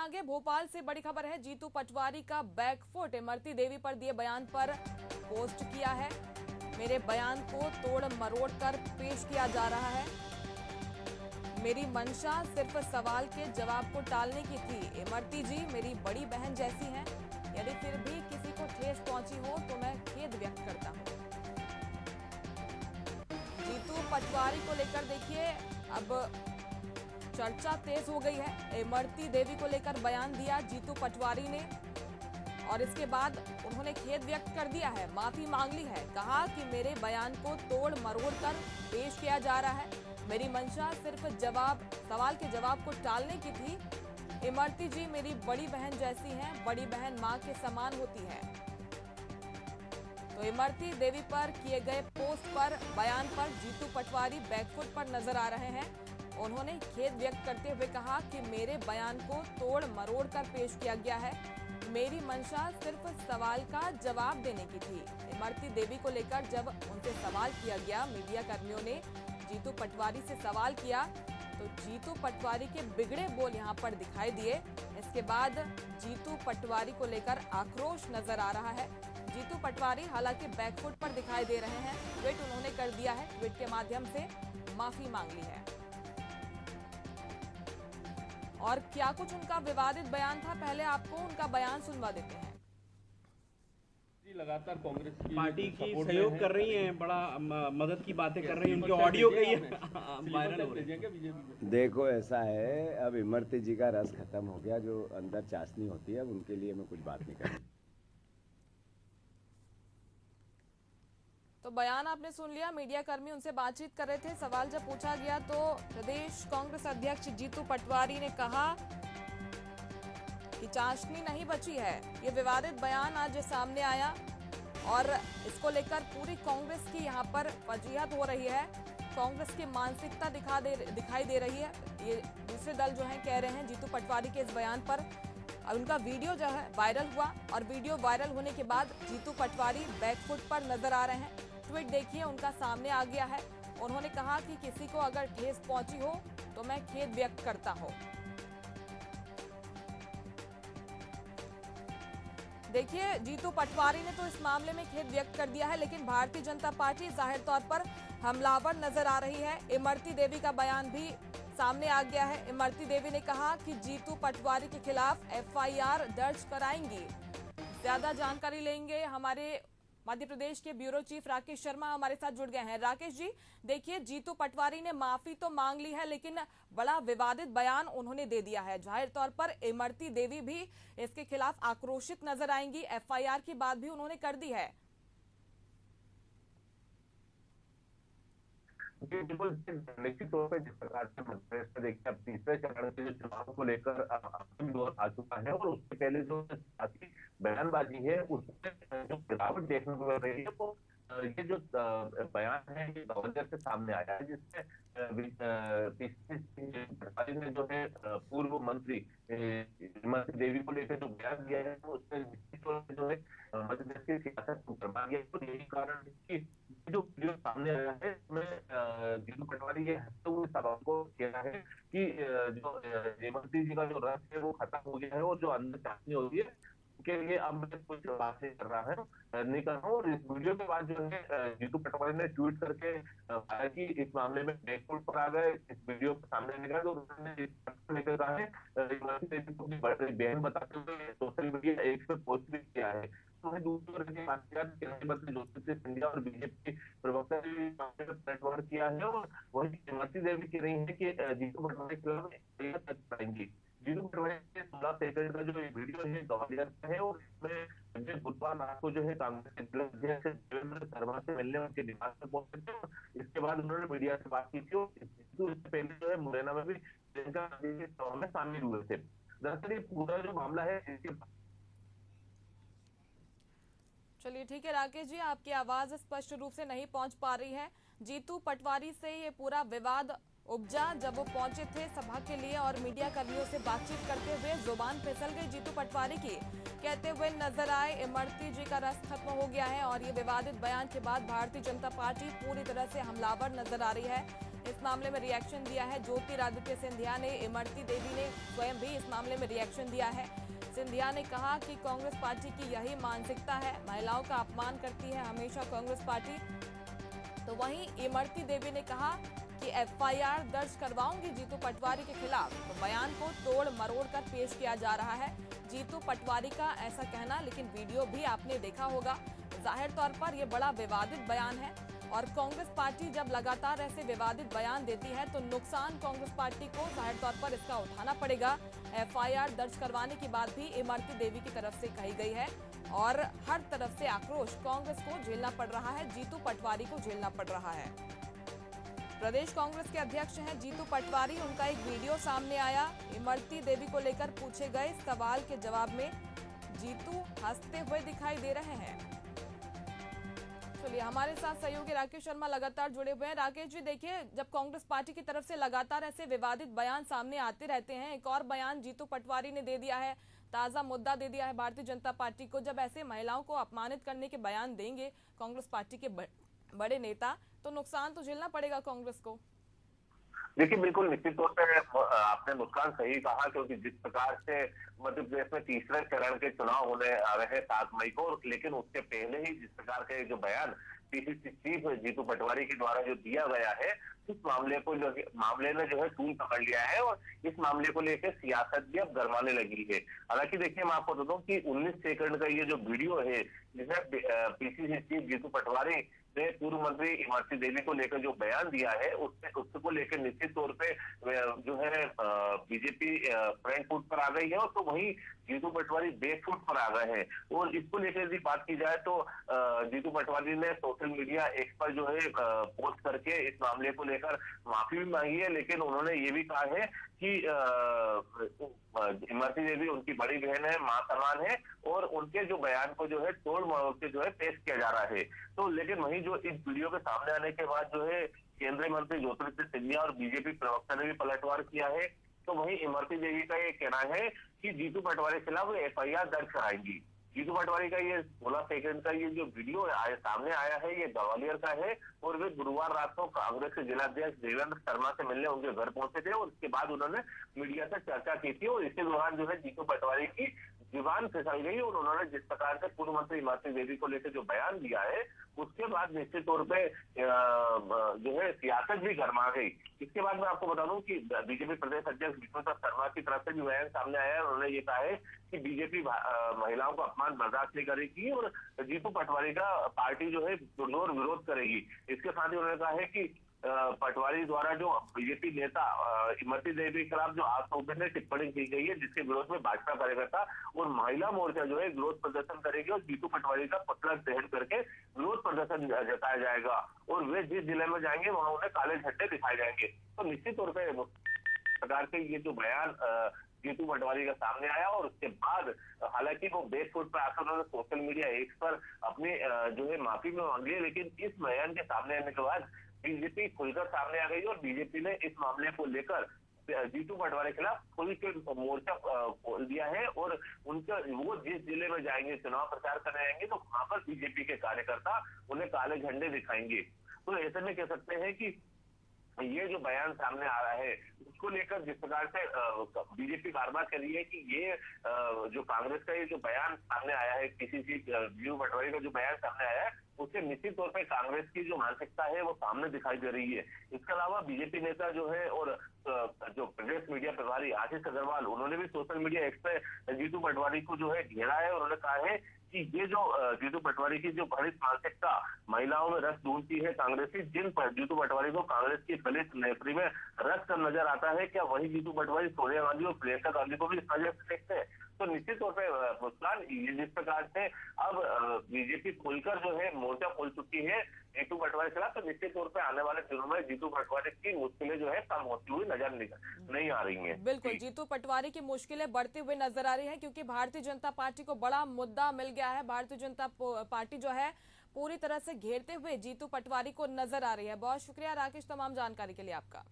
आगे भोपाल से बड़ी खबर है। जीतू पटवारी का बैकफुट इमरती देवी पर दिए बयान पर पोस्ट किया है। मेरे बयान को तोड़ मरोड़ कर पेश किया जा रहा है। मेरी मंशा सिर्फ सवाल के जवाब को टालने की थी। इमरती जी मेरी बड़ी बहन जैसी हैं। यदि फिर भी किसी को ठेस पहुंची हो तो मैं खेद व्यक्त करता हूं। जीतू पटवारी को लेकर देखिए अब चर्चा तेज हो गई है। इमरती देवी को लेकर बयान दिया जीतू पटवारी ने और इसके बाद उन्होंने खेद व्यक्त कर दिया है, माफी मांग ली है। कहा कि मेरे बयान को तोड़ मरोड़ कर पेश किया जा रहा है। मेरी मंशा सिर्फ सवाल के जवाब को टालने की थी। इमरती जी मेरी बड़ी बहन जैसी हैं। बड़ी बहन मां के समान होती है। तो इमरती देवी पर किए गए पोस्ट पर बयान पर जीतू पटवारी बैकफुट पर नजर आ रहे हैं। उन्होंने खेद व्यक्त करते हुए कहा कि मेरे बयान को तोड़ मरोड़ कर पेश किया गया है। मेरी मंशा सिर्फ सवाल का जवाब देने की थी। इमरती देवी को लेकर जब उनसे सवाल किया गया, मीडिया कर्मियों ने जीतू पटवारी से सवाल किया तो जीतू पटवारी के बिगड़े बोल यहां पर दिखाई दिए। इसके बाद जीतू पटवारी को लेकर आक्रोश नजर आ रहा है। जीतू पटवारी हालांकि बैकफुट पर दिखाई दे रहे हैं। ट्वीट उन्होंने कर दिया है, ट्वीट के माध्यम से माफी मांग ली है। और क्या कुछ उनका विवादित बयान था, पहले आपको उनका बयान सुनवा देते हैं। लगातार कांग्रेस की पार्टी की सहयोग कर रही हैं, बड़ा मदद की बातें कर रही हैं, उनके ऑडियो कई वायरल हो रहे हैं। देखो ऐसा है, अब इमरती जी का रस खत्म हो गया, जो अंदर चाशनी होती है, अब उनके लिए मैं कुछ बात नहीं करूँगा। तो बयान आपने सुन लिया। मीडिया कर्मी उनसे बातचीत कर रहे थे। सवाल जब पूछा गया तो प्रदेश कांग्रेस अध्यक्ष जीतू पटवारी ने कहा कि चाशनी नहीं बची है। ये विवादित बयान आज सामने आया और इसको लेकर पूरी कांग्रेस की यहाँ पर फजीहत हो रही है। कांग्रेस की मानसिकता दिखाई दे रही है। ये दूसरे दल जो है कह रहे हैं जीतू पटवारी के इस बयान पर। अब उनका वीडियो जो है वायरल हुआ और वीडियो वायरल होने के बाद जीतू पटवारी बैकफुट पर नजर आ रहे हैं। ट्वीट देखिए उनका सामने आ गया है। उन्होंने कहा कि किसी को अगर ठेस पहुंची हो तो मैं खेद व्यक्त करता हूं। देखिए जीतू पटवारी ने तो इस मामले में खेद व्यक्त कर दिया है, लेकिन भारतीय जनता पार्टी जाहिर तौर पर हमलावर नजर आ रही है। इमरती देवी का बयान भी सामने आ गया है। इमरती देवी ने कहा कि जीतू पटवारी के खिलाफ एफआईआर दर्ज कराएंगी। ज्यादा जानकारी लेंगे, हमारे मध्य प्रदेश के ब्यूरो चीफ राकेश शर्मा हमारे साथ जुड़ गए हैं। राकेश जी, देखिए जीतू पटवारी ने माफी तो मांग ली है, लेकिन बड़ा विवादित बयान उन्होंने दे दिया है। जाहिर तौर पर इमरती देवी भी इसके खिलाफ आक्रोशित नजर आएंगी। एफआईआर की बात भी उन्होंने कर दी है। बिल्कुल निश्चित तौर पर जिस प्रकार से मध्य प्रदेश में देखिए अब तीसरे चरण के जो चुनाव को लेकर अंतिम दौर आ चुका है और उससे पहले जो सियासी बयानबाजी है उसमें जो गिरावट देखने को मिल रही है वो ये जो बयान है ये गवर्नर से सामने आया है, जिसमें पटवारी ने जो है पूर्व मंत्री इमरती देवी को लेकर जो बयान दिया है वो उसमें निश्चित तौर पर जो है मध्य प्रदेश की सियासत को गरमा गया है। और यही कारण है कि जो वीडियो सामने आया है उसमें जीतू पटवारी ये हंसते हुए सवाल को किया है कि जो इमरती जी का जो रस है वो खत्म हो गया है और जो अंदर चाशनी होती है के लिए अब मैं कुछ बातें कर रहा है नहीं कर रहा हूँ। और इस वीडियो के बाद जो है जीतू पटवारी ने ट्वीट करके हालांकि इस मामले में बैकफुट पर आ गए, इस वीडियो को सामने निकाला तो उन्होंने लेकर कहा है इमरती देवी को अपनी बहन बताते हुए सोशल मीडिया एक पे पोस्ट भी किया है। तो वही दूसरी ओर के मंत्री ज्योतिष सिंधिया और बीजेपी प्रवक्ता ने नेटवर्क किया है और वही इमरती देवी कह रही है कि जीतू पटवारी के खिलाफ कराएंगी। जीतू पटवारी के 16 सेकंड का जो वीडियो है ग्वालियर का है और इसमें बुधवार रात को जो है कांग्रेस के जिला अध्यक्ष देवेंद्र शर्मा से मिलने उनके निवास में पहुंचे थे। इसके बाद उन्होंने मीडिया से बात की थी और इससे पहले जो है मुरैना में भी प्रियंका गांधी के सभा में शामिल हुए थे। दरअसल ये पूरा जो मामला है इसके चलिए ठीक है राकेश जी, आपकी आवाज स्पष्ट रूप से नहीं पहुंच पा रही है। जीतू पटवारी से ये पूरा विवाद उपजा जब वो पहुंचे थे सभा के लिए और मीडिया कर्मियों से बातचीत करते हुए जुबान फिसल गई जीतू पटवारी की। कहते हुए नजर आए इमरती जी का रस खत्म हो गया है और ये विवादित बयान के बाद भारतीय जनता पार्टी पूरी तरह से हमलावर नजर आ रही है। इस मामले में रिएक्शन दिया है। ज्योतिरादित्य सिंधिया ने, इमरती देवी ने स्वयं भी इस मामले में रिएक्शन दिया है। सिंधिया ने कहा कि कांग्रेस पार्टी की यही मानसिकता है, महिलाओं का अपमान करती है हमेशा कांग्रेस पार्टी। तो वहीं इमरती देवी ने कहा कि एफआईआर दर्ज करवाऊंगी जीतू पटवारी के खिलाफ। तो बयान को तोड़ मरोड़ कर पेश किया जा रहा है जीतू पटवारी का ऐसा कहना, लेकिन वीडियो भी आपने देखा होगा। जाहिर तौर पर यह बड़ा विवादित बयान है और कांग्रेस पार्टी जब लगातार ऐसे विवादित बयान देती है तो नुकसान कांग्रेस पार्टी को जाहिर तौर पर इसका उठाना पड़ेगा। एफआईआर दर्ज करवाने की बात भी इमरती देवी की तरफ से कही गई है और हर तरफ से आक्रोश कांग्रेस को झेलना पड़ रहा है, जीतू पटवारी को झेलना पड़ रहा है। प्रदेश कांग्रेस के अध्यक्ष हैं जीतू पटवारी, उनका एक वीडियो सामने आया। इमरती देवी को लेकर पूछे गए सवाल के जवाब में जीतू हंसते हुए दिखाई दे रहे हैं। चलिए, हमारे साथ सहयोगी राकेश शर्मा लगातार जुड़े हुए हैं। राकेश जी, देखिए, जब कांग्रेस पार्टी की तरफ से लगातार ऐसे विवादित बयान सामने आते रहते हैं, एक और बयान जीतू पटवारी ने दे दिया है, ताजा मुद्दा दे दिया है भारतीय जनता पार्टी को। जब ऐसे महिलाओं को अपमानित करने के बयान देंगे कांग्रेस पार्टी के बड़े नेता, तो नुकसान तो झेलना पड़ेगा कांग्रेस को। देखिए, बिल्कुल निश्चित तौर पे आपने मुस्कान सही कहा, क्योंकि जिस प्रकार से मध्य प्रदेश में तीसरे चरण के चुनाव होने आ रहे हैं 7 मई को, लेकिन उसके पहले ही जिस प्रकार के जो बयान पीसीसी चीफ जीतू पटवारी के द्वारा जो दिया गया है, इस मामले ने जो है तूल पकड़ लिया है और इस मामले को लेकर सियासत भी अब गरमाने लगी है। हालांकि देखिए, मैं आपको बता दूं कि 19 सेकंड का ये जो वीडियो है जिसमें पीसीसी चीफ जीतू पटवारी ने पूर्व मंत्री इमरती देवी को लेकर जो बयान दिया है, उसको लेकर निश्चित तौर पे जो है बीजेपी फ्रंट फुट पर आ गई है, और तो वहीं जीतू पटवारी बैक फुट पर आ गए हैं। और इसको लेकर यदि बात की जाए तो जीतू पटवारी ने सोशल मीडिया एक्स पर जो है पोस्ट करके इस मामले को लेकर माफी भी मांगी है, लेकिन उन्होंने ये भी कहा है कि इमरती देवी उनकी बड़ी बहन है, मां समान है, और उनके जो बयान को जो है तोड़ मरोड़ के जो है पेश किया जा रहा है। तो लेकिन वहीं जो इस वीडियो के सामने आने के बाद जो है केंद्रीय मंत्री ज्योतिरादित्य सिंधिया और बीजेपी प्रवक्ता ने भी पलटवार किया है। तो वहीं इमरती देवी का ये कहना है कि जीतू पटवारी के खिलाफ एफआईआर दर्ज कराएंगी। जीतू पटवारी का ये 16 सेकंड का ये जो वीडियो सामने आया है, ये ग्वालियर का है, और वे गुरुवार रात को कांग्रेस के जिलाध्यक्ष देवेंद्र शर्मा से मिलने उनके घर पहुंचे थे और उसके बाद उन्होंने मीडिया से चर्चा की थी, और इसी दौरान जो है जीतू पटवारी की जुबान फिसल गई और उन्होंने जिस प्रकार से पूर्व मंत्री इमरती देवी को लेकर जो बयान दिया है, उसके बाद निश्चित तौर पे जो है सियासत भी गरमा गई। इसके बाद मैं आपको बता दूं कि बीजेपी प्रदेश अध्यक्ष विष्णु शर्मा की तरफ से भी बयान सामने आया है। उन्होंने ये कहा है कि बीजेपी महिलाओं को अपमान बर्दाश्त नहीं करेगी और जीतू पटवारी का पार्टी जो है पुरजोर विरोध करेगी। इसके साथ ही उन्होंने कहा है कि पटवारी द्वारा जो बीजेपी नेता इमरती देवी के खिलाफ जो आत्मोपन टिप्पणी की गई है, जिसके विरोध में भाजपा कार्यकर्ता और महिला मोर्चा जो है विरोध प्रदर्शन करेगी और जीतू पटवारी का पुतला दहन करके विरोध प्रदर्शन जताया जाएगा, और वे जिस जिले में जाएंगे वहां उन्हें काले झंडे दिखाए जाएंगे। तो निश्चित तौर पर प्रकार के ये जो बयान जीतू पटवारी का सामने आया, और उसके बाद हालांकि वो बैक फुट पर आकर उन्होंने सोशल मीडिया एक्स पर अपनी जो है माफी में मांगी है, लेकिन इस बयान के सामने आने के बाद बीजेपी खुलकर सामने आ गई और बीजेपी ने इस मामले को लेकर जीतू पटवारी के खिलाफ खुल के मोर्चा खोल दिया है, और उनका वो जिस जिले में जाएंगे चुनाव प्रचार करने जाएंगे तो वहां पर बीजेपी के कार्यकर्ता उन्हें काले झंडे दिखाएंगे। तो ऐसे में कह सकते हैं कि ये जो बयान सामने आ रहा है उसको लेकर जिस प्रकार से बीजेपी बार बार कह रही है कि ये जो कांग्रेस का ये जो बयान सामने आया है, पीसीसी जीतू पटवारी का जो बयान सामने आया है, उससे निश्चित तौर पर कांग्रेस की जो मानसिकता है वो सामने दिखाई दे रही है। इसके अलावा बीजेपी नेता जो है और जो प्रदेश मीडिया प्रभारी आशीष अग्रवाल, उन्होंने भी सोशल मीडिया एक्स पे जीतू पटवारी को जो है घेरा है और उन्होंने कहा है कि ये जो जीतू पटवारी की जो घृणित मानसिकता महिलाओं में रस ढूंढती है कांग्रेसी, जिन पर जीतू पटवारी को कांग्रेस की दलित नेत्री में रस कर नजर आता है, क्या वही जीतू पटवारी सोनिया गांधी और प्रियंका गांधी को भी इस नजर से देखते हैं? तो निश्चित तौर पर मुस्कान, जिस प्रकार से अब बीजेपी खुलकर जो है मोर्चा खोल चुकी है जीतू पटवारी के खिलाफ, तो निश्चित तौर पे आने वाले दिनों में जीतू पटवारी की मुश्किलें जो है कम होती हुई नजर नहीं आ रही हैं। बिल्कुल, जीतू पटवारी की मुश्किलें बढ़ती हुई नजर आ रही है, क्योंकि भारतीय जनता पार्टी को बड़ा मुद्दा मिल गया है। भारतीय जनता पार्टी जो है पूरी तरह से घेरते हुए जीतू पटवारी को नजर आ रही है। बहुत शुक्रिया राकेश तमाम जानकारी के लिए आपका।